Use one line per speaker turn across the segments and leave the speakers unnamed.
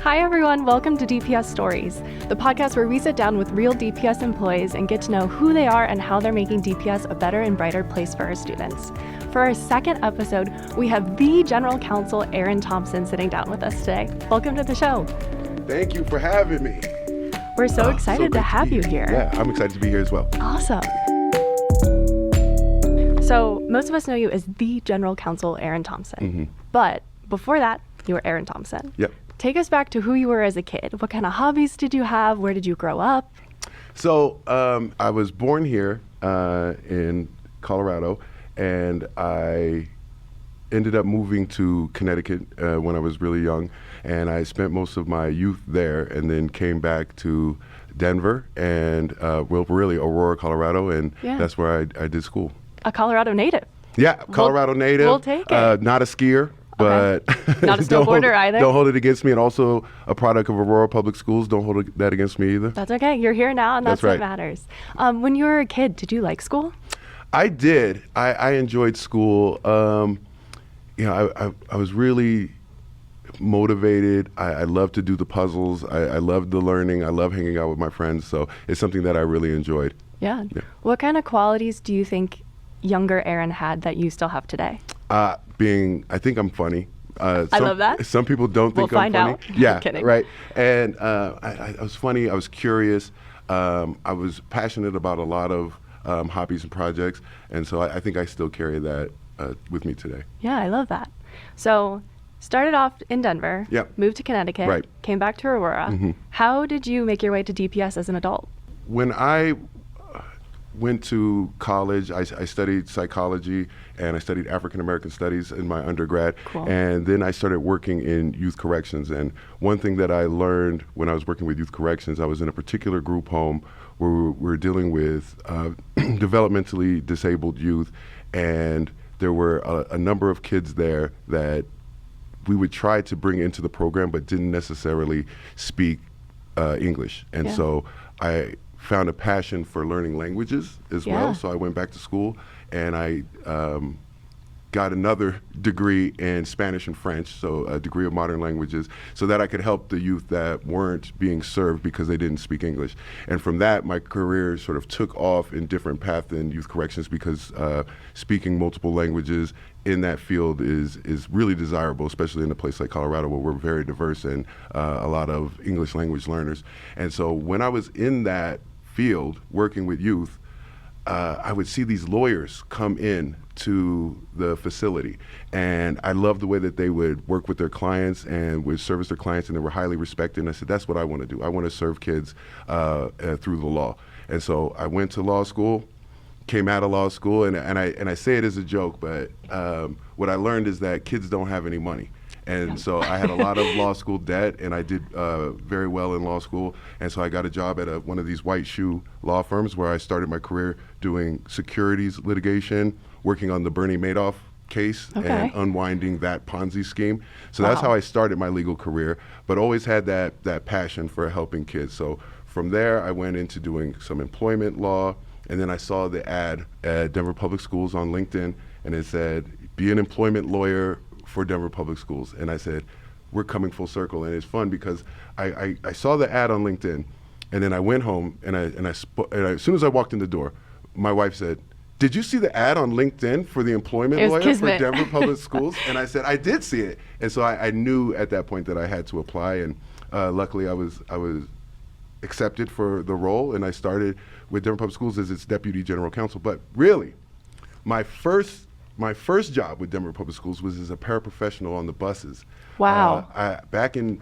Hi everyone, welcome to DPS Stories, the podcast where we sit down with real DPS employees and get to know who they are and how they're making DPS a better and brighter place for our students. For our second episode, we have the General Counsel, Thompson, sitting down with us today. Welcome to the show.
Thank you for having me.
We're so excited to have you here.
Yeah, I'm excited to be here as well.
Awesome. So most of us know you as the General Counsel, Thompson.
Mm-hmm.
But before that, you were Aaron Thompson.
Yep.
Take us back to who you were as a kid. What kind of hobbies did you have? Where did you grow up?
So I was born here in Colorado, and I ended up moving to Connecticut when I was really young, and I spent most of my youth there, and then came back to Denver and really Aurora, Colorado, and that's where I did school.
A Colorado native.
Yeah, Colorado native.
We'll take it.
Not a skier. But
not a snowboarder either.
Don't hold it against me, and also a product of Aurora Public Schools. Don't hold that against me either.
That's okay. You're here now, and that's
right.
what matters. When you were a kid, did you like school?
I did. I enjoyed school. I was really motivated. I love to do the puzzles. I love the learning. I love hanging out with my friends. So it's something that I really enjoyed.
Yeah. What kind of qualities do you think younger Aaron had that you still have today?
I think I'm funny.
I love that.
Some people don't think I'm funny.
We'll find out.
Yeah,
I'm kidding.
Right. And I was funny. I was curious. I was passionate about a lot of hobbies and projects, and so I think I still carry that with me today.
Yeah, I love that. So, started off in Denver.
Yep.
Moved to Connecticut.
Right.
Came back to Aurora.
Mm-hmm.
How did you make your way to DPS as an adult?
When I went to college, I studied psychology, and I studied African American studies in my undergrad.
Cool.
And then I started working in youth corrections. And one thing that I learned when I was working with youth corrections, I was in a particular group home where we were dealing with developmentally disabled youth, and there were a number of kids there that we would try to bring into the program but didn't necessarily speak English. And so I found a passion for learning languages as well. So I went back to school, and I got another degree in Spanish and French, so a degree of modern languages, so that I could help the youth that weren't being served because they didn't speak English. And from that, my career sort of took off in different paths in youth corrections, because speaking multiple languages in that field is really desirable, especially in a place like Colorado, where we're very diverse and a lot of English language learners. And so when I was in that field working with youth, I would see these lawyers come in to the facility, and I loved the way that they would work with their clients and would service their clients, and they were highly respected. And I said, that's what I want to do. I want to serve kids through the law. And so I went to law school, came out of law school, and I say it as a joke, but what I learned is that kids don't have any money. And so I had a lot of law school debt, and I did very well in law school. And so I got a job at one of these white shoe law firms, where I started my career doing securities litigation, working on the Bernie Madoff case and unwinding that Ponzi scheme. So that's how I started my legal career, but always had that passion for helping kids. So from there, I went into doing some employment law, and then I saw the ad at Denver Public Schools on LinkedIn, and it said, be an employment lawyer for Denver Public Schools. And I said, we're coming full circle. And it's fun because I saw the ad on LinkedIn, and then I went home, and as soon as I walked in the door, my wife said, did you see the ad on LinkedIn for the employment lawyer
kismet.
for Denver Public Schools? And I said, I did see it. And so I knew at that point that I had to apply, and luckily I was accepted for the role, and I started with Denver Public Schools as its deputy general counsel. But really, my first job with Denver Public Schools was as a paraprofessional on the buses.
Wow.
Back in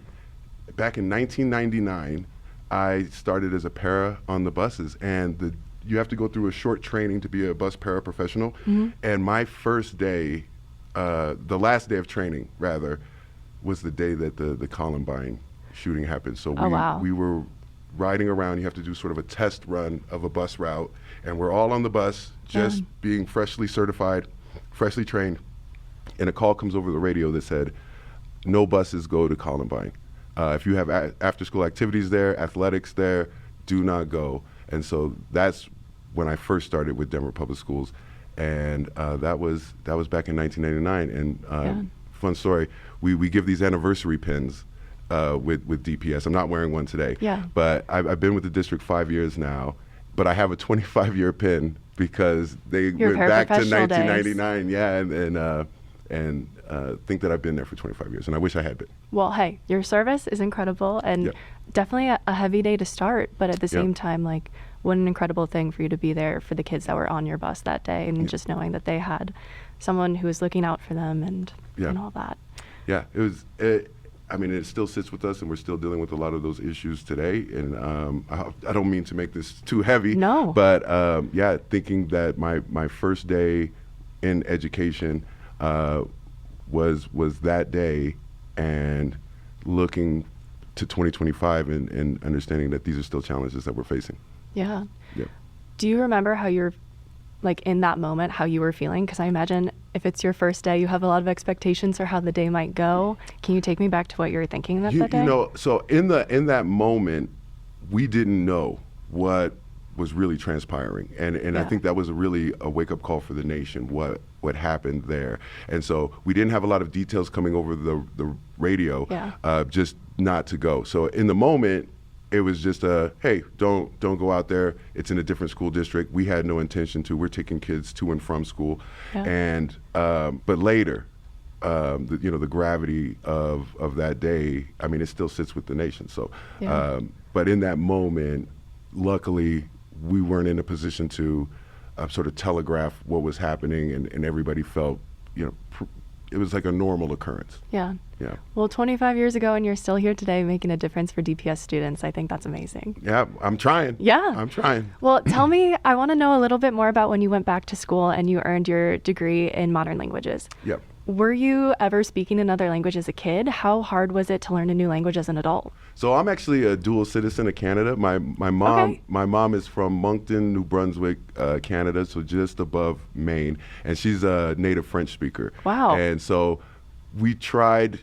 1999, I started as a para on the buses, and you have to go through a short training to be a bus paraprofessional. Mm-hmm. And my first day, the last day of training, rather, was the day that the Columbine shooting happened. So we were riding around. You have to do sort of a test run of a bus route, and we're all on the bus, just being freshly certified, freshly trained, and a call comes over the radio that said, no buses go to Columbine. If you have after-school activities there, athletics there, do not go. And so that's when I first started with Denver Public Schools, and that was back in 1999. And fun story, we give these anniversary pins with DPS. I'm not wearing one today.
Yeah.
But I've been with the district 5 years now, but I have a 25-year pin because they went back to 1999.
Days.
Yeah, and think that I've been there for 25 years, and I wish I had been.
Well, hey, your service is incredible, and
Yep.
definitely a heavy day to start, but at the same
Yep.
time, like, what an incredible thing for you to be there for the kids that were on your bus that day, and
Yep.
just knowing that they had someone who was looking out for them and all that.
Yeah, I mean, it still sits with us, and we're still dealing with a lot of those issues today. And I don't mean to make this too heavy.
No.
But yeah, thinking that my first day in education was that day, and looking to 2025 and understanding that these are still challenges that we're facing.
Yeah.
Yeah.
Do you remember how you're, like, in that moment, how you were feeling? Because I imagine if it's your first day, you have a lot of expectations for how the day might go. Can you take me back to what you were thinking that day?
You know, so in that moment, we didn't know what was really transpiring, and I
Yeah.
think that was really a wake-up call for the nation. What happened there, and so we didn't have a lot of details coming over the radio.
Yeah.
Just not to go. So in the moment, it was just hey, don't go out there. It's in a different school district. We had no intention to. We're taking kids to and from school,
Yeah.
and but later, the gravity of that day. I mean, it still sits with the nation. So,
Yeah.
but in that moment, luckily, we weren't in a position to sort of telegraph what was happening, and everybody felt, it was like a normal occurrence.
Yeah.
Yeah.
Well, 25 years ago, and you're still here today making a difference for DPS students. I think that's amazing.
Yeah, I'm trying.
Yeah.
I'm trying.
Well, tell me, I want to know a little bit more about when you went back to school and you earned your degree in modern languages.
Yep.
Were you ever speaking another language as a kid? How hard was it to learn a new language as an adult?
So I'm actually a dual citizen of Canada. My mom
Okay.
my mom is from Moncton, New Brunswick, Canada, so just above Maine, and she's a native French speaker.
Wow.
And so we tried.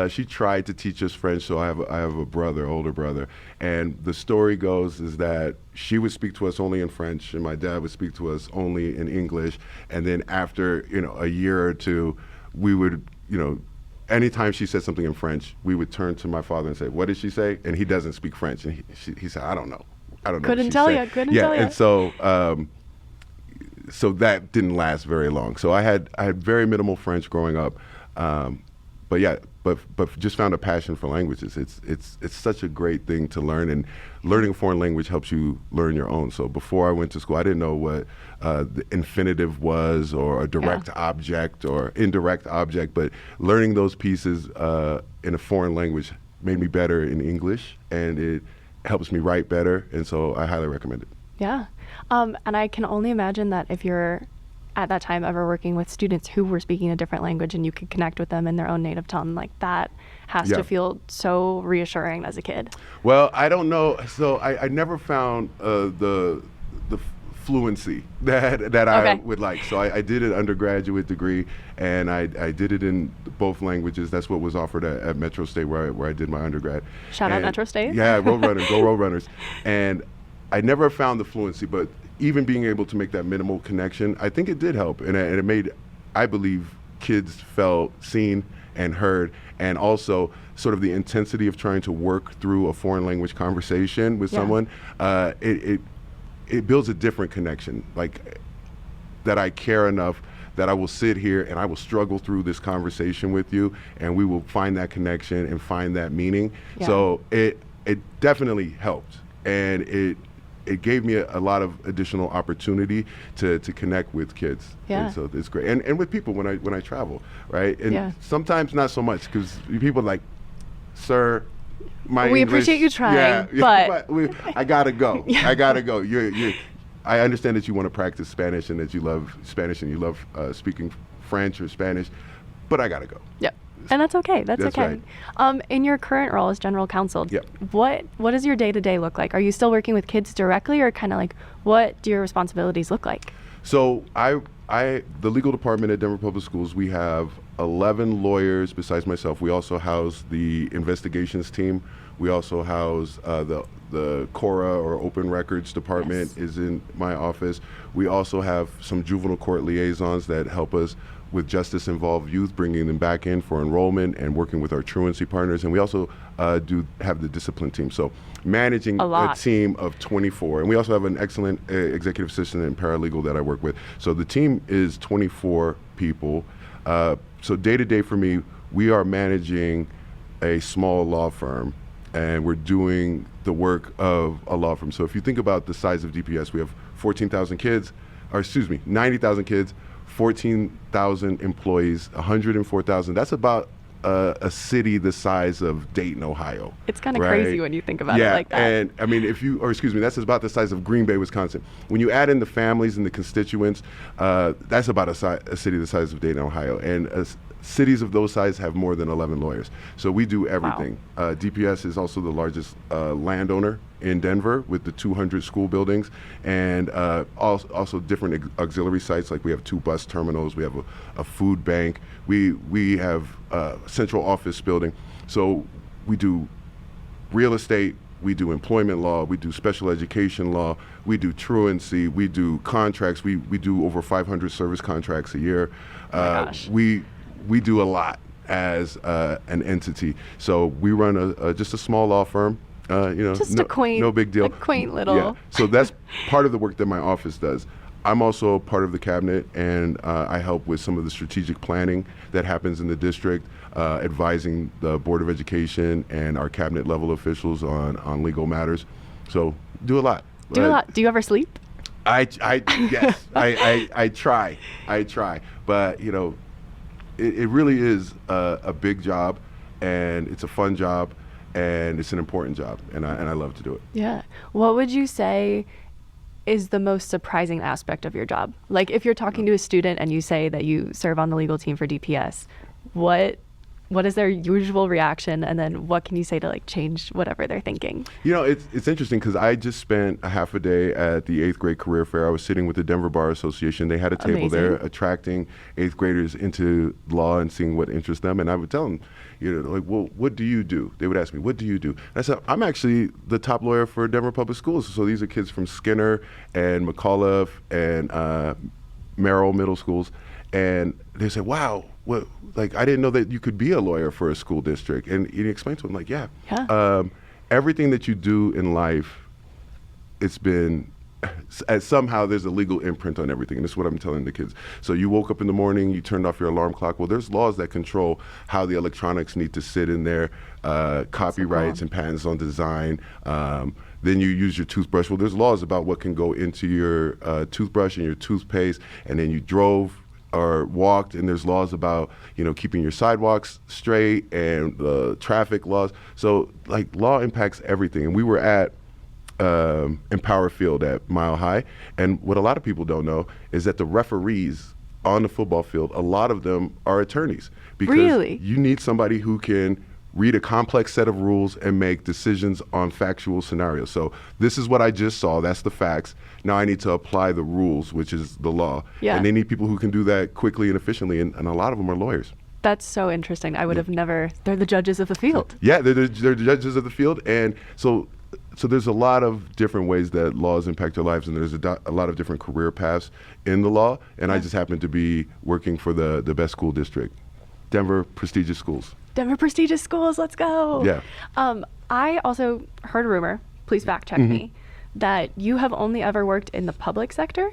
She tried to teach us French. So I have a brother, older brother, and the story goes is that she would speak to us only in French, and my dad would speak to us only in English. And then after a year or two, we would anytime she said something in French, we would turn to my father and say, "What did she say?" And he doesn't speak French, and he said, "I don't know.
Couldn't tell you. Couldn't tell you.
And so that didn't last very long. So I had very minimal French growing up, but yeah, but just found a passion for languages. It's such a great thing to learn, and learning a foreign language helps you learn your own. So before I went to school, I didn't know what the infinitive was, or a direct object or indirect object, but learning those pieces in a foreign language made me better in English, and it helps me write better, and so I highly recommend it.
Yeah. And I can only imagine that if you're at that time ever working with students who were speaking a different language and you could connect with them in their own native tongue, like that has
Yeah.
to feel so reassuring as a kid.
Well, I don't know. So I never found the fluency that I
Okay.
would like. So I did an undergraduate degree, and I did it in both languages. That's what was offered at Metro State, where I did my undergrad.
Shout out
And
Metro State.
Yeah, Roadrunners, go Roadrunners. And I never found the fluency, but even being able to make that minimal connection, I think it did help, and it made, I believe, kids felt seen and heard, and also sort of the intensity of trying to work through a foreign language conversation with
Yeah.
someone. It builds a different connection, like that I care enough that I will sit here and I will struggle through this conversation with you, and we will find that connection and find that meaning.
Yeah.
So it definitely helped, and it gave me a lot of additional opportunity to connect with kids.
Yeah.
And so it's great. And with people when I travel, right? And
Yeah.
sometimes not so much, because people are like, "Sir, my
We
English,"
appreciate you trying,
yeah,
but
I gotta go. I gotta go. I understand that you want to practice Spanish and that you love Spanish and you love speaking French or Spanish, but I gotta go.
Yep. And that's okay. That's
That's
okay. In your current role as general counsel,
Yep.
what does your day-to-day look like? Are you still working with kids directly, or kind of like what do your responsibilities look like?
So the legal department at Denver Public Schools, we have 11 lawyers besides myself. We also house the investigations team. We also house the CORA, or Open Records Department,
Yes.
is in my office. We also have some juvenile court liaisons that help us with justice involved youth, bringing them back in for enrollment and working with our truancy partners. And we also do have the discipline team. So managing a team of 24. And we also have an excellent executive assistant and paralegal that I work with. So the team is 24 people. So day to day for me, we are managing a small law firm, and we're doing the work of a law firm. So if you think about the size of DPS, we have 14,000 kids, or excuse me, 90,000 kids, 14,000 employees, 104,000. That's about a city the size of Dayton, Ohio.
It's kind of crazy when you think about it like that.
And I mean, that's about the size of Green Bay, Wisconsin. When you add in the families and the constituents, that's about a city the size of Dayton, Ohio. And cities of those sizes have more than 11 lawyers. So we do everything. Wow. DPS is also the largest landowner in Denver with the 200 school buildings, and also different auxiliary sites. Like we have 2 bus terminals, we have a food bank, we have a central office building. So we do real estate, we do employment law, we do special education law, we do truancy, we do contracts, we do over 500 service contracts a year.
Oh my gosh.
We do a lot as an entity. So we run just a small law firm.
Just no big deal. A quaint little.
Yeah. So that's part of the work that my office does. I'm also part of the cabinet, and I help with some of the strategic planning that happens in the district, advising the Board of Education and our cabinet level officials on legal matters. So do a lot.
Do you ever sleep?
Yes. I try. But it really is a big job, and it's a fun job, and it's an important job, and I love to do it.
Yeah. What would you say is the most surprising aspect of your job? Like if you're talking to a student and you say that you serve on the legal team for DPS, what is their usual reaction, and then what can you say to like change whatever they're thinking?
It's interesting because I just spent a half a day at the 8th grade career fair. I was sitting with the Denver Bar Association. They had a table there attracting 8th graders into law and seeing what interests them. And I would tell them, well, what do you do? They would ask me, what do you do? And I said, I'm actually the top lawyer for Denver Public Schools. So these are kids from Skinner and McAuliffe and Merrill Middle Schools. And they said, wow, I didn't know that you could be a lawyer for a school district. And he explained to them, everything that you do in life, it's been, somehow there's a legal imprint on everything. And this is what I'm telling the kids. So you woke up in the morning, you turned off your alarm clock. Well, there's laws that control how the electronics need to sit in there, copyrights and patents on design. Then you use your toothbrush. Well, there's laws about what can go into your toothbrush and your toothpaste. And then you drove or walked, and there's laws about keeping your sidewalks straight and traffic laws. So law impacts everything. And we were at Empower Field at Mile High, and what a lot of people don't know is that the referees on the football field, a lot of them are attorneys, because you need somebody who can read a complex set of rules and make decisions on factual scenarios. So this is what I just saw, that's the facts. Now I need to apply the rules, which is the law. Yeah. And they need people who can do that quickly and efficiently, and a lot of them are lawyers.
That's so interesting. I would have never, they're the judges of the field.
Yeah, they're the judges of the field, and so there's a lot of different ways that laws impact your lives, and there's a lot of different career paths in the law, and I just happen to be working for the best school district, Denver Prestigious Schools.
Denver Prestigious Schools, let's go.
Yeah.
I also heard a rumor, please fact check me, that you have only ever worked in the public sector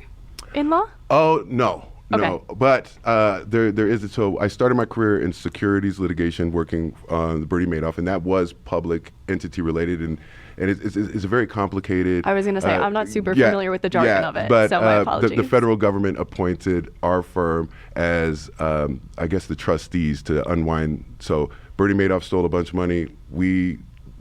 in law?
Oh, no. No, but there is. So I started my career in securities litigation, working on the Bernie Madoff, and that was public entity related, and it's a very complicated.
I was going to say I'm not super familiar with the jargon of it,
but,
so my apologies.
The federal government appointed our firm as I guess the trustees to unwind. So Bernie Madoff stole a bunch of money. We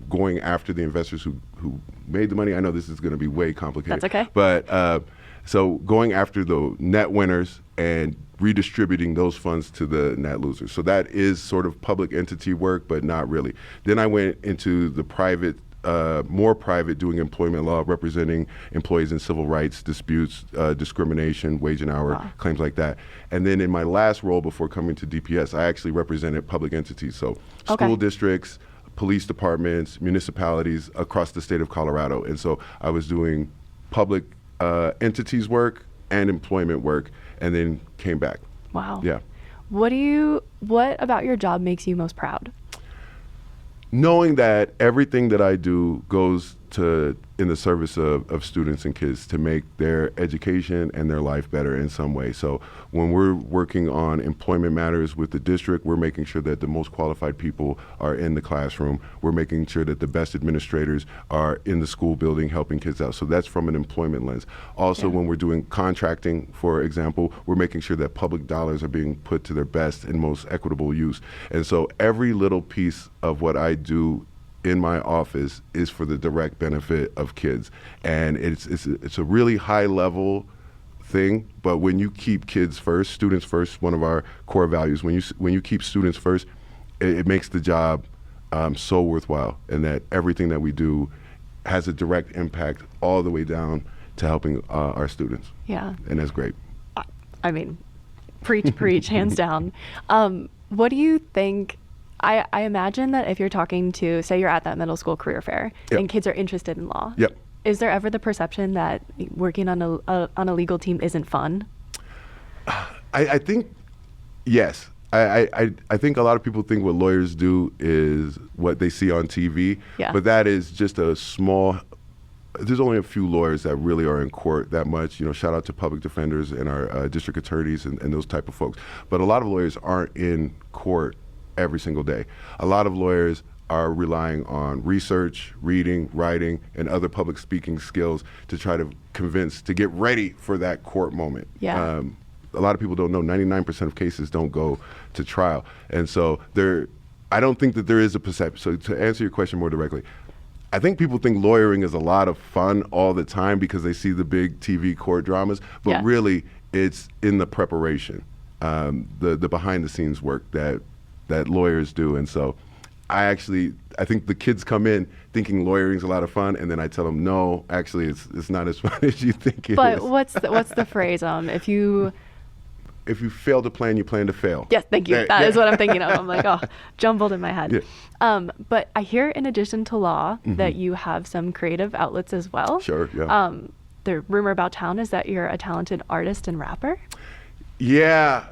going after the investors who made the money. I know this is going to be way complicated.
That's okay.
But so going after the net winners and redistributing those funds to the net losers. So that is sort of public entity work, but not really. Then I went into the private, more private, doing employment law, representing employees in civil rights disputes, discrimination, wage and hour, claims like that. And then in my last role before coming to DPS, I actually represented public entities. So school districts, police departments, municipalities across the state of Colorado. And so I was doing public entities work and employment work, and then came back.
Wow.
Yeah.
What about your job makes you most proud?
Knowing that everything that I do goes in the service of students and kids to make their education and their life better in some way. So when we're working on employment matters with the district, we're making sure that the most qualified people are in the classroom. We're making sure that the best administrators are in the school building helping kids out. So that's from an employment lens. Also, when we're doing contracting, for example, we're making sure that public dollars are being put to their best and most equitable use. And so every little piece of what I do in my office is for the direct benefit of kids. And it's a really high level thing, but when you keep kids first, students first, one of our core values, when you keep students first, it makes the job so worthwhile, and that everything that we do has a direct impact all the way down to helping our students.
Yeah.
And that's great.
I mean, preach, hands down. What do you think? I imagine that if you're talking to, say you're at that middle school career fair and kids are interested in law, is there ever the perception that working on a legal team isn't fun?
I think, yes. I think a lot of people think what lawyers do is what they see on TV, but that is just a small, there's only a few lawyers that really are in court that much. Shout out to public defenders and our district attorneys and those type of folks. But a lot of lawyers aren't in court every single day. A lot of lawyers are relying on research, reading, writing, and other public speaking skills to try to to get ready for that court moment. A lot of people don't know 99% of cases don't go to trial. And so I don't think that there is a perception. So to answer your question more directly, I think people think lawyering is a lot of fun all the time because they see the big TV court dramas, but really it's in the preparation, the behind the scenes work that lawyers do. And so I think the kids come in thinking lauyering's a lot of fun, and then I tell them, no, actually it's not as fun as you think it is.
But what's the phrase? If you
fail to plan, you plan to fail.
Yes, thank you. That is what I'm thinking of. I'm like, jumbled in my head.
Yeah.
But I hear in addition to law that you have some creative outlets as well.
Sure, yeah.
The rumor about town is that you're a talented artist and rapper.
Yeah,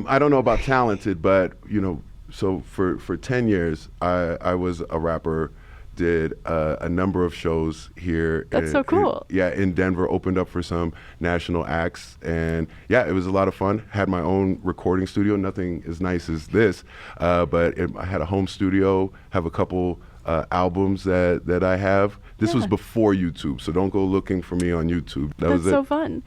I don't know about talented, but so for 10 years, I was a rapper, did a number of shows here.
That's so cool.
In Denver, opened up for some national acts. And it was a lot of fun. Had my own recording studio, nothing as nice as this, but I had a home studio, have a couple albums that I have. This was before YouTube, so don't go looking for me on YouTube.
That's so fun.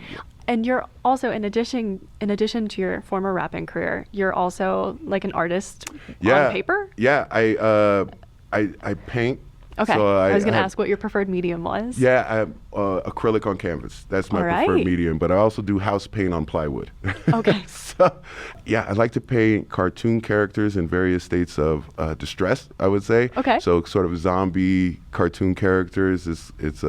And you're also, in addition to your former rapping career, you're also like an artist on paper?
Yeah, I paint.
Okay,
so
I was going to ask what your preferred medium was.
Yeah, I have acrylic on canvas. That's my preferred medium, but I also do house paint on plywood. Okay. So, I like to paint cartoon characters in various states of distress, I would say.
Okay.
So sort of zombie cartoon characters. It's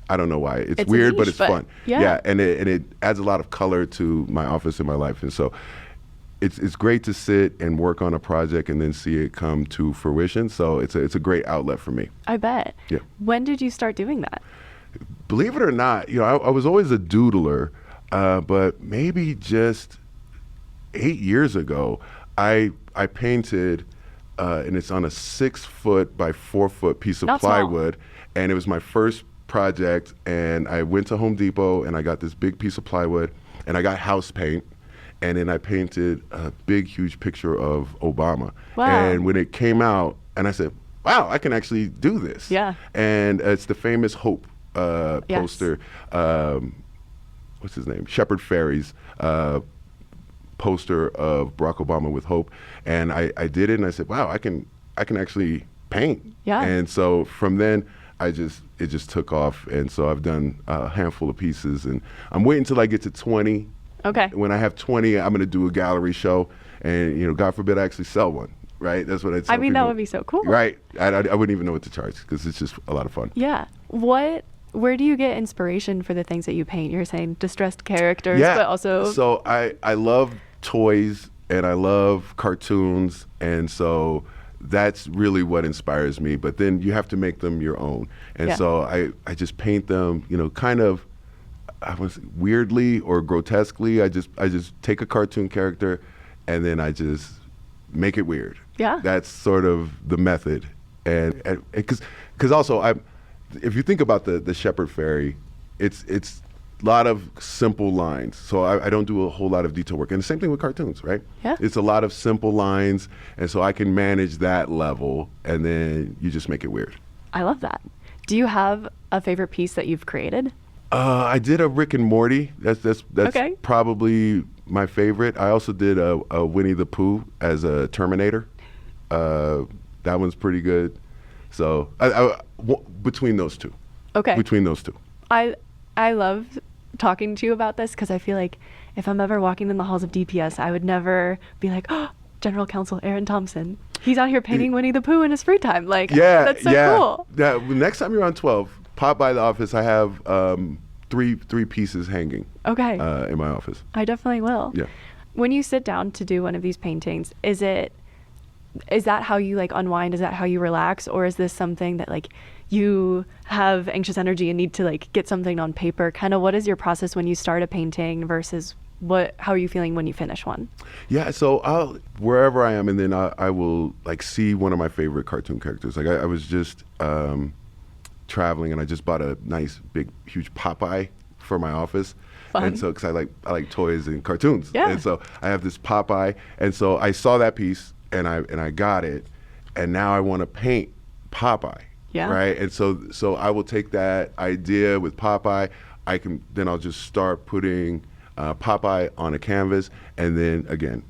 I don't know why. It's weird,
niche,
but it's fun.
Yeah,
and it adds a lot of color to my office and my life. And so it's great to sit and work on a project and then see it come to fruition. So it's a great outlet for me.
I bet.
Yeah.
When did you start doing that?
Believe it or not, I was always a doodler, but maybe just 8 years ago, I painted, and it's on a 6-foot by 4-foot piece of plywood, and it was my first project. And I went to Home Depot and I got this big piece of plywood, and I got house paint. And then I painted a big, huge picture of Obama.
Wow.
And when it came out, and I said, wow, I can actually do this.
Yeah.
And it's the famous Hope poster. What's his name? Shepard Fairey's poster of Barack Obama with Hope. And I did it, and I said, wow, I can actually paint.
Yeah.
And so from then, it just took off. And so I've done a handful of pieces, and I'm waiting until I get to 20.
Okay.
When I have 20, I'm going to do a gallery show, and God forbid I actually sell one. Right? That's what I'd tell people.
That would be so cool.
Right. I wouldn't even know what to charge because it's just a lot of fun.
Yeah. Where do you get inspiration for the things that you paint? You're saying distressed characters, but also.
So I love toys and I love cartoons, and so that's really what inspires me. But then you have to make them your own, and so I just paint them, kind of. I was weirdly or grotesquely. I just take a cartoon character and then I just make it weird.
Yeah.
That's sort of the method. And because also, if you think about the Shepherd Fairy, it's a lot of simple lines. So I don't do a whole lot of detail work. And the same thing with cartoons, right?
Yeah.
It's a lot of simple lines. And so I can manage that level, and then you just make it weird.
I love that. Do you have a favorite piece that you've created?
I did a Rick and Morty. That's
Okay.
probably my favorite. I also did a Winnie the Pooh as a Terminator. That one's pretty good. So between those two.
Okay.
Between those two.
I love talking to you about this because I feel like if I'm ever walking in the halls of DPS, I would never be like, oh, General Counsel Aaron Thompson. He's out here painting Winnie the Pooh in his free time. Like, that's so cool.
Yeah. Next time you're on 12, pop by the office. I have three pieces hanging.
Okay.
In my office.
I definitely will.
Yeah.
When you sit down to do one of these paintings, is that how you like unwind? Is that how you relax? Or is this something that like you have anxious energy and need to like get something on paper? Kind of what is your process when you start a painting versus how are you feeling when you finish one?
Yeah, so wherever I am, and then I will like see one of my favorite cartoon characters. Like I was just traveling, and I just bought a nice big huge Popeye for my office.
Fun.
And so, because I like toys and cartoons.
Yeah.
And so I have this Popeye, and so I saw that piece, and I got it, and now I want to paint Popeye.
Yeah.
Right. And so I will take that idea with Popeye. I'll just start putting Popeye on a canvas, and then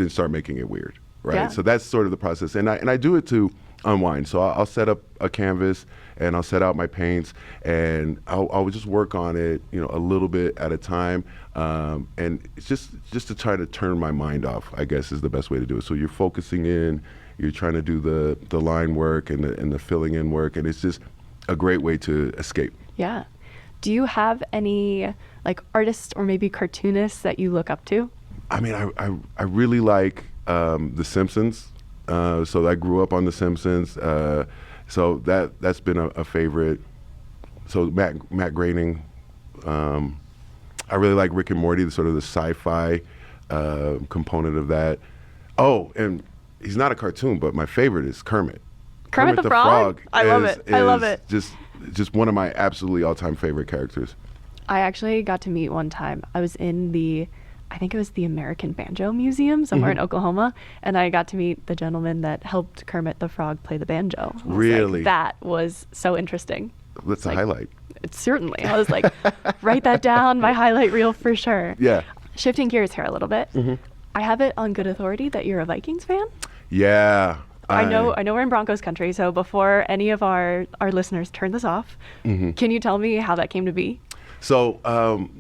start making it weird. Right.
Yeah.
So that's sort of the process, and I do it to unwind. So I'll set up a canvas, and I'll set out my paints, and I'll just work on it, a little bit at a time, and it's just to try to turn my mind off, I guess, is the best way to do it. So you're focusing in, you're trying to do the line work and the filling in work, and it's just a great way to escape.
Yeah. Do you have any like artists or maybe cartoonists that you look up to?
I mean, I really like The Simpsons. So I grew up on The Simpsons. So that's been a favorite. So Matt Groening. I really like Rick and Morty, the sort of the sci-fi component of that. Oh, and he's not a cartoon, but my favorite is Kermit.
Kermit the Frog? I love it. I love it.
Just one of my absolutely all-time favorite characters.
I actually got to meet one time. I was in I think it was the American Banjo Museum somewhere in Oklahoma, and I got to meet the gentleman that helped Kermit the Frog play the banjo.
Really?
That was so interesting.
That's a highlight.
Certainly. I was like, write that down, my highlight reel for sure.
Yeah.
Shifting gears here a little bit. I have it on good authority that you're a Vikings fan.
Yeah.
I know we're in Broncos country, so before any of our listeners turn this off, can you tell me how that came to be?
So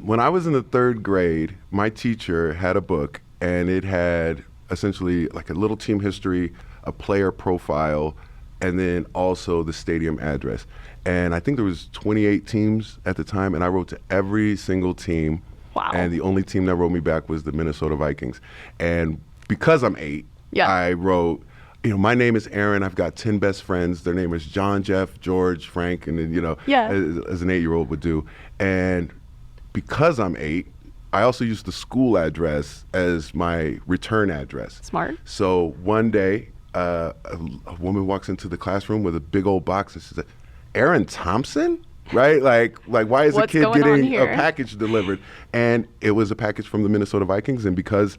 when I was in the 3rd grade, my teacher had a book, and it had essentially like a little team history, a player profile, and then also the stadium address. And I think there was 28 teams at the time, and I wrote to every single team.
Wow.
And the only team that wrote me back was the Minnesota Vikings. And because I'm 8, I wrote, my name is Aaron. I've got 10 best friends. Their name is John, Jeff, George, Frank, and then, as an 8-year-old would do. And because I'm 8, I also used the school address as my return address.
Smart.
So one day, a woman walks into the classroom with a big old box, and she said, Aaron Thompson? Right? Like why is
What's
a kid
going on
getting a
here?
package delivered? And it was a package from the Minnesota Vikings, and because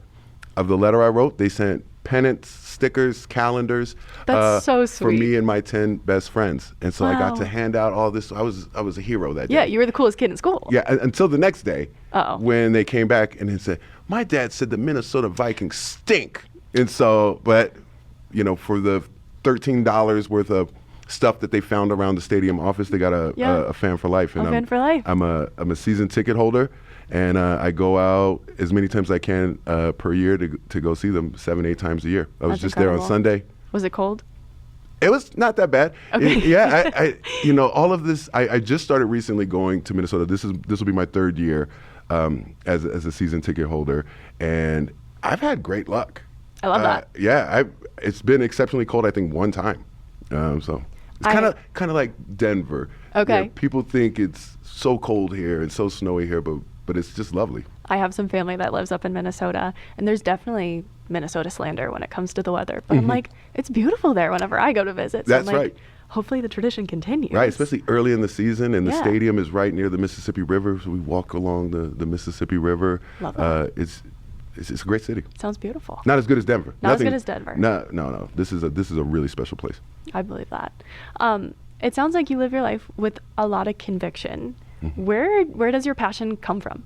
of the letter I wrote, they sent pennants, stickers, calendars.
That's so sweet.
For me and my 10 best friends. And so I got to
Wow.
hand out all this. I was a hero that day.
Yeah, you were the coolest kid in school.
Yeah, until the next day,
Uh-oh.
when they came back and they said, my dad said the Minnesota Vikings stink. And so, but, for the $13 worth of stuff that they found around the stadium office, they got a fan for life. And
fan for life.
I'm a season ticket holder, and I go out as many times as I can per year to go see them 7-8 times a year. I was
That's
just there on
incredible.
Sunday.
Was it cold?
It was not that bad.
Okay.
All of this, I just started recently going to Minnesota. This will be my 3rd year as a season ticket holder, and I've had great luck.
I love that.
Yeah, it's been exceptionally cold, I think, one time. So it's kind of like Denver.
Okay.
People think it's so cold here and so snowy here, but it's just lovely.
I have some family that lives up in Minnesota, and there's definitely Minnesota slander when it comes to the weather. But I'm like, it's beautiful there whenever I go to visit. So
That's
I'm like,
right.
hopefully the tradition continues.
Right, especially early in the season, and the
Yeah.
stadium is right near the Mississippi River, so we walk along the Mississippi River.
Love that.
It's a great city.
Sounds beautiful.
Not as good as Denver.
Not as good as Denver.
No. This is a really special place.
I believe that. It sounds like you live your life with a lot of conviction.
Mm-hmm.
Where does your passion come from?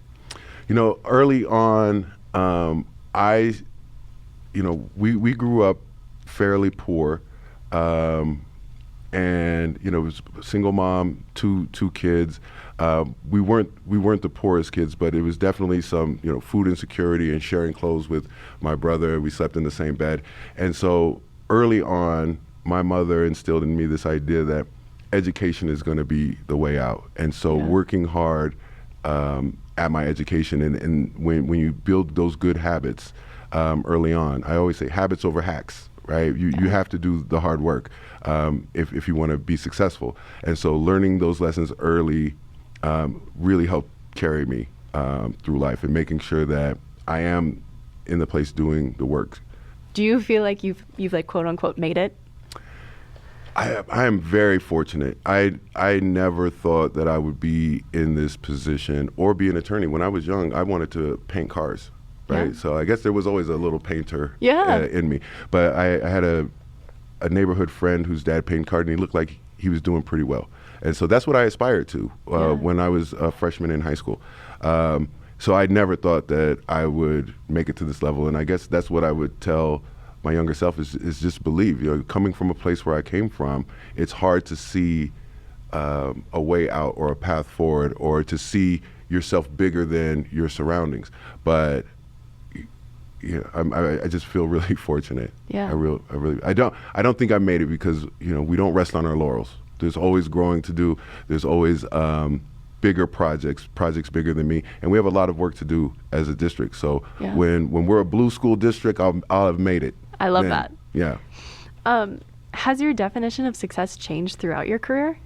Early on, we grew up fairly poor, and it was a single mom, two kids. We weren't the poorest kids, but it was definitely some food insecurity and sharing clothes with my brother. We slept in the same bed, and so early on, my mother instilled in me this idea that education is going to be the way out, and so working hard at my education, and when you build those good habits early on, I always say habits over hacks. Right, you have to do the hard work if you want to be successful, and so learning those lessons early really helped carry me through life and making sure that I am in the place doing the work.
Do you feel like you've like quote unquote made it?
I am very fortunate. I never thought that I would be in this position or be an attorney. When I was young, I wanted to paint cars. Right, so I guess there was always a little painter in me. But I had a neighborhood friend whose dad painted cars, and he looked like he was doing pretty well. And so that's what I aspired to when I was a freshman in high school. So I never thought that I would make it to this level. And I guess that's what I would tell my younger self is just believe. Coming from a place where I came from, it's hard to see a way out or a path forward, or to see yourself bigger than your surroundings. But I just feel really fortunate.
Yeah.
I don't think I made it because we don't rest on our laurels. There's always growing to do. There's always bigger projects bigger than me, and we have a lot of work to do as a district. So when we're a blue school district, I'll have made it.
I love that.
Yeah.
Has your definition of success changed throughout your career?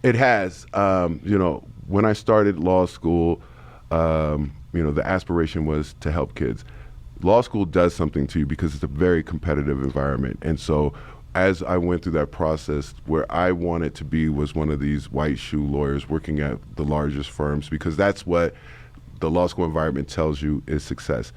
It has. When I started law school, the aspiration was to help kids. Law school does something to you because it's a very competitive environment. And so as I went through that process, where I wanted to be was one of these white shoe lawyers working at the largest firms, because that's what the law school environment tells you is success.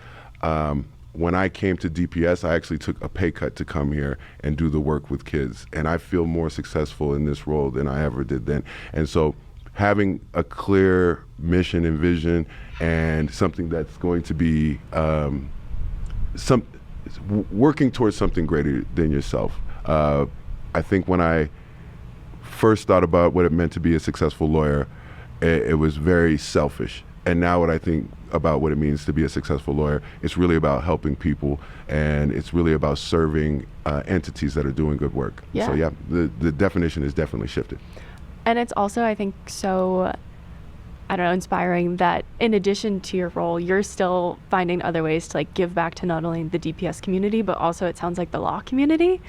When I came to DPS, I actually took a pay cut to come here and do the work with kids. And I feel more successful in this role than I ever did then. And so having a clear mission and vision and something that's going to be working towards something greater than yourself. I think when I first thought about what it meant to be a successful lawyer, it was very selfish. And now when I think about what it means to be a successful lawyer, it's really about helping people, and it's really about serving entities that are doing good work.
Yeah.
So the definition has definitely shifted.
And it's also, I think, so inspiring that in addition to your role, you're still finding other ways to give back to not only the DPS community, but also it sounds like the law community.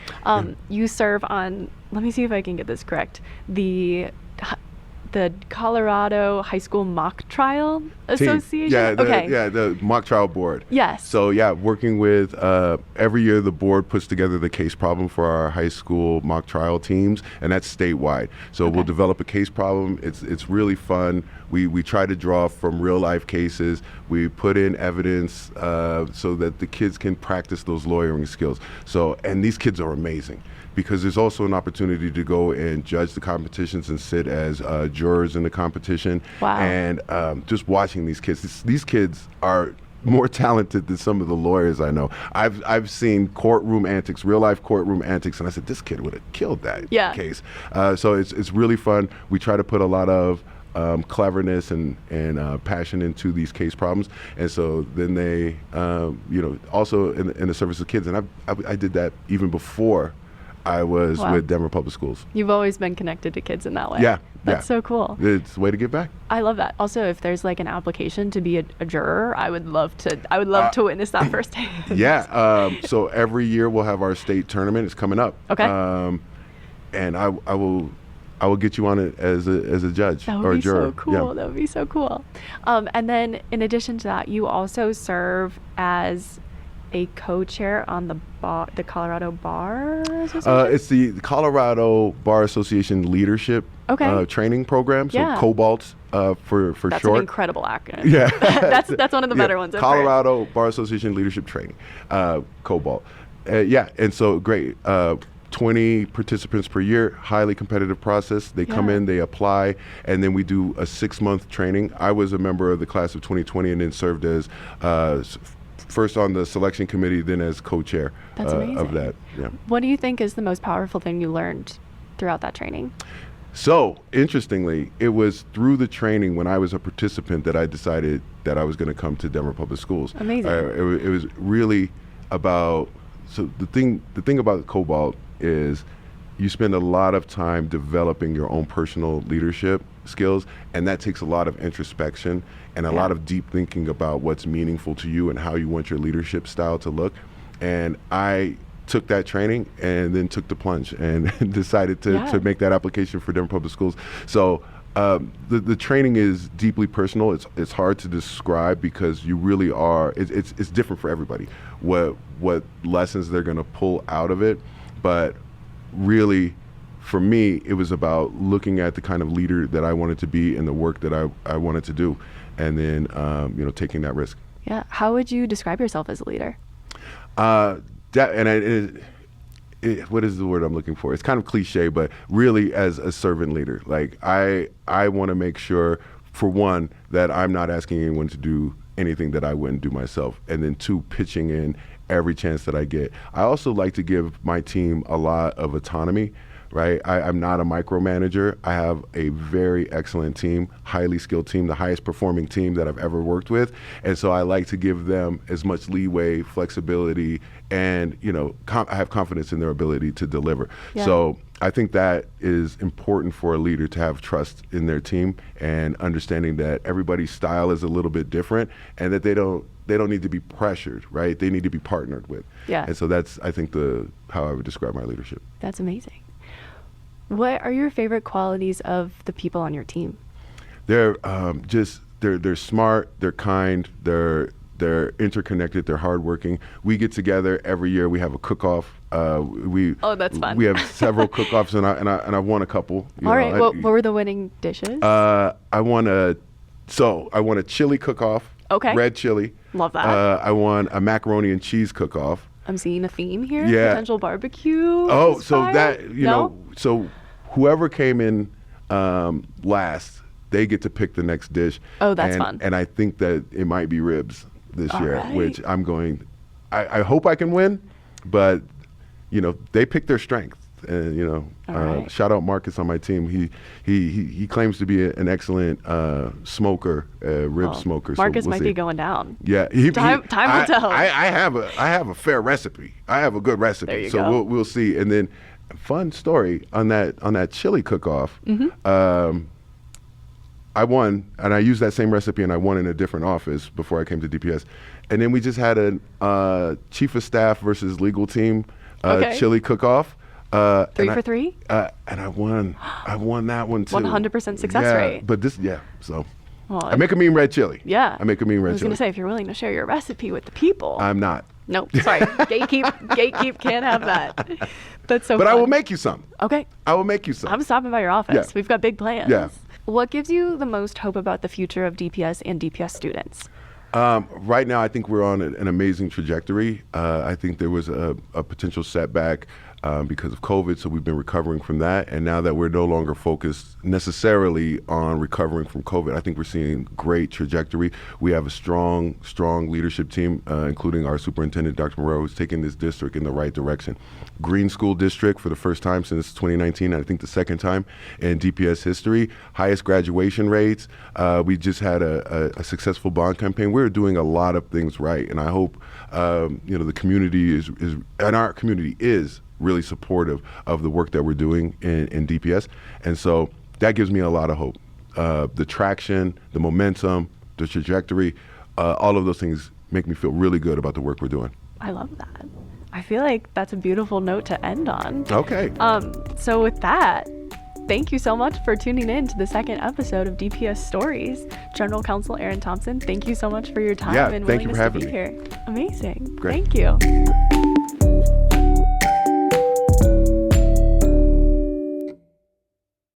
You serve on, let me see if I can get this correct, the Colorado High School Mock Trial Association?
The mock trial board.
Yes.
So working with, every year the board puts together the case problem for our high school mock trial teams, and that's statewide. So we'll develop a case problem. It's really fun. We try to draw from real life cases. We put in evidence so that the kids can practice those lawyering skills. And these kids are amazing, because there's also an opportunity to go and judge the competitions and sit as jurors in the competition.
Wow.
And just watching these kids are more talented than some of the lawyers I know. I've seen courtroom antics, real life courtroom antics, and I said, this kid would have killed that case. So it's really fun. We try to put a lot of cleverness and passion into these case problems, and so then they, also in the service of kids. And I did that even before I was with Denver Public Schools. You've always been connected to kids in that way. Yeah. That's so cool. It's a way to give back. I love that. Also, if there's an application to be a juror, I would love to witness that firsthand. Yeah. So every year we'll have our state tournament. It's coming up. Okay. And I will I will get you on it as a judge
That
or
would
a
be
juror.
so cool. That would be so cool. And then in addition to that, you also serve as a co-chair on the Colorado Bar Association?
It's the Colorado Bar Association Leadership Training Program, so COBALT for
That's
short.
An incredible acronym.
Yeah.
that's one of the better ones.
Colorado Bar Association Leadership Training, COBALT. And so great. 20 participants per year, highly competitive process. They come in, they apply, and then we do a 6-month training. I was a member of the class of 2020 and then served as first on the selection committee, then as co-chair of that. Yeah.
What do you think is the most powerful thing you learned throughout that training?
So, interestingly, it was through the training when I was a participant that I decided that I was going to come to Denver Public Schools.
Amazing.
It was really about, so the thing about COBALT is you spend a lot of time developing your own personal leadership skills, and that takes a lot of introspection and a lot of deep thinking about what's meaningful to you and how you want your leadership style to look. And I took that training and then took the plunge and decided to make that application for Denver Public Schools. So the training is deeply personal. It's hard to describe because you really are, it's different for everybody, what lessons they're gonna pull out of it. But really, for me, it was about looking at the kind of leader that I wanted to be and the work that I wanted to do, and then taking that risk.
Yeah. How would you describe yourself as a leader?
What is the word I'm looking for? It's kind of cliche, but really as a servant leader. Like I want to make sure, for one, that I'm not asking anyone to do anything that I wouldn't do myself, and then 2, pitching in every chance that I get. I also like to give my team a lot of autonomy, right? I'm not a micromanager. I have a very excellent team, highly skilled team, the highest performing team that I've ever worked with. And so I like to give them as much leeway, flexibility, and I have confidence in their ability to deliver. Yeah. So I think that is important for a leader, to have trust in their team and understanding that everybody's style is a little bit different, and that they don't need to be pressured, right? They need to be partnered with.
Yeah.
And so that's, I think, how I would describe my leadership.
That's amazing. What are your favorite qualities of the people on your team?
They're they're smart, they're kind, they're interconnected, they're hardworking. We get together every year. We have a cook-off.
That's fun.
We have several cook-offs, and I won a couple.
All right. What were the winning dishes?
I won a chili cook-off.
Okay.
Red chili.
Love that.
I won a macaroni and cheese cook-off.
I'm seeing a theme here.
Yeah.
Potential barbecue.
Oh,
inspired?
so so whoever came in last, they get to pick the next dish.
Oh, that's fun.
And I think that it might be ribs this year,
right.
which I hope I can win, but they pick their strength. And
right.
Shout out Marcus on my team. He claims to be an excellent smoker, rib smoker.
Marcus
so we'll
might
see.
be going down.
Yeah,
time will tell.
I have a fair recipe. I have a good recipe.
There you
so
go.
we'll see. And then, fun story on that chili cook-off.
Mm-hmm.
I won, and I used that same recipe, and I won in a different office before I came to DPS. And then we just had a chief of staff versus legal team chili cook-off.
3 for 3?
And I won that one too.
100% success rate.
But so I make a mean red chili.
Yeah.
I make a mean red chili.
I was going to say, if you're willing to share your recipe with the people.
I'm not.
Nope, sorry. Gatekeep can't have that. That's so
But
fun.
I will make you some.
Okay.
I will make you some.
I'm stopping by your office.
Yeah.
We've got big plans.
Yeah.
What gives you the most hope about the future of DPS and DPS students?
Right now, I think we're on an amazing trajectory. I think there was a potential setback because of COVID, so we've been recovering from that. And now that we're no longer focused necessarily on recovering from COVID, I think we're seeing great trajectory. We have a strong leadership team, including our superintendent, Dr. Aurora, who's taking this district in the right direction. Green School District for the first time since 2019, I think the second time in DPS history. Highest graduation rates. We just had a successful bond campaign. We're doing a lot of things right, and I hope the community is and our community is really supportive of the work that we're doing in DPS. And so that gives me a lot of hope. The traction, the momentum, the trajectory, all of those things make me feel really good about the work we're doing.
I love that. I feel like that's a beautiful note to end on.
Okay.
So with that, thank you so much for tuning in to the second episode of DPS Stories. General Counsel Thompson, thank you so much for your time and
thank you
willingness
for
to
having
be
me.
here. Amazing.
Great.
Thank you.